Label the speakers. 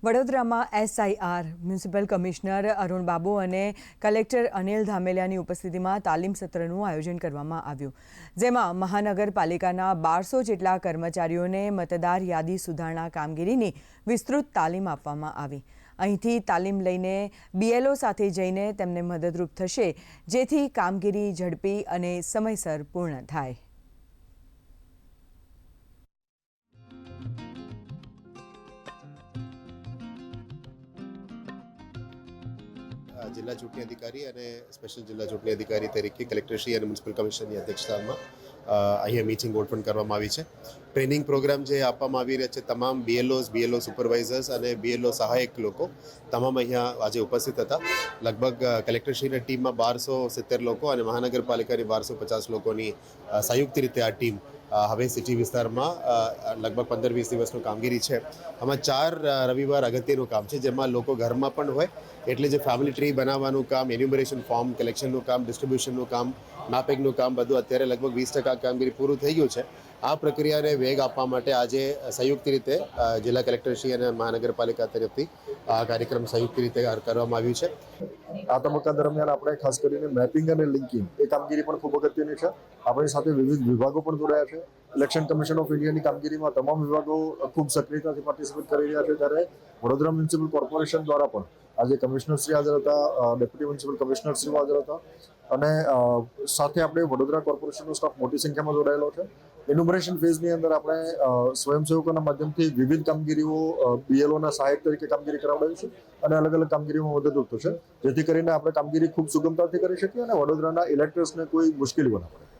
Speaker 1: વડોદરામાં SIR municipal commissioner Arun Babu અને collector Anil ધામેલિયાની ઉપસ્થિતિમાં તાલીમ સત્રનું આયોજન કરવામાં આવ્યું, જેમાં મહાનગરપાલિકાના 1200 જેટલા કર્મચારીઓને મતદાર યાદી સુધારણા કામગીરીની વિસ્તૃત તાલીમ આપવામાં આવી। અહીંથી તાલીમ લઈને BLO સાથે જઈને તેમને મદદરૂપ થશે, જેથી કામગીરી ઝડપી અને સમયસર પૂર્ણ થાય।
Speaker 2: જિલ્લા ચૂંટણી અધિકારી અને સ્પેશિયલ જિલ્લા ચૂંટણી અધિકારી તરીકે કલેક્ટરશ્રી અને મ્યુનિસિપલ કમિશનરની અધ્યક્ષતામાં અહીંયા મીટિંગ ગોઠવણ કરવામાં આવી છે। ટ્રેનિંગ પ્રોગ્રામ જે આપવામાં આવી રહ્યા છે તમામ BLOs, BLO સુપરવાઇઝર્સ અને BLO સહાયક લોકો તમામ અહીંયા આજે ઉપસ્થિત હતા। લગભગ કલેક્ટરશ્રીની ટીમમાં 1270 લોકો અને મહાનગરપાલિકાની 1250 લોકોની સંયુક્ત રીતે આ ટીમ હવે સિટી વિસ્તારમાં લગભગ 15-20 દિવસનું કામગીરી છે। આમાં 4 રવિવાર અગત્યનું કામ છે, જેમાં લોકો ઘરમાં પણ હોય એટલે જે ફેમિલી ટ્રી બનાવવાનું કામ, એન્યુમરેશન ફોર્મ કલેક્શનનું કામ, ડિસ્ટ્રીબ્યુશનનું કામ, મેપિંગનું કામ બધું અત્યારે લગભગ 20% કામગીરી પૂરું થઈ ગયું છે। આ પ્રક્રિયાને વેગ આપવા માટે આજે સંયુક્ત રીતે જિલ્લા કલેક્ટરશ્રી અને મહાનગરપાલિકા તરફથી આ કાર્યક્રમ સંયુક્ત રીતે કરવામાં આવ્યું છે।
Speaker 3: આ તબક્કા દરમિયાન આપણે ખાસ કરીને મેપિંગ અને લિંકિંગ એ કામગીરી પણ ખૂબ અગત્યની છે। આપણી સાથે વિવિધ વિભાગો પણ જોડાયા છે। ઇલેક્શન કમિશન ઓફ ઇન્ડિયાની કામગીરીમાં તમામ વિભાગો ખૂબ સક્રિયતાથી પાર્ટિસિપેટ કરી રહ્યા છે, ત્યારે વડોદરા મ્યુનિસિપલ કોર્પોરેશન દ્વારા પણ આજે કમિશનરશ્રી હાજર હતા, ડેપ્યુટી મ્યુનિસિપલ કમિશનરશ્રી હાજર હતા અને સાથે આપણે વડોદરા કોર્પોરેશનનો સ્ટાફ મોટી સંખ્યામાં જોડાયેલો છે। એન્યુમરેશન ફેઝની અંદર આપણે સ્વયંસેવકોના માધ્યમથી વિવિધ કામગીરીઓ BLOના સહાયક તરીકે કામગીરી કરાવડાવીશું અને અલગ અલગ કામગીરીમાં મદદરૂપ થશે, જેથી કરીને આપણે કામગીરી ખૂબ સુગમતાથી કરી શકીએ અને વડોદરાના ઇલેક્ટર્સને કોઈ મુશ્કેલીઓ ન પડે।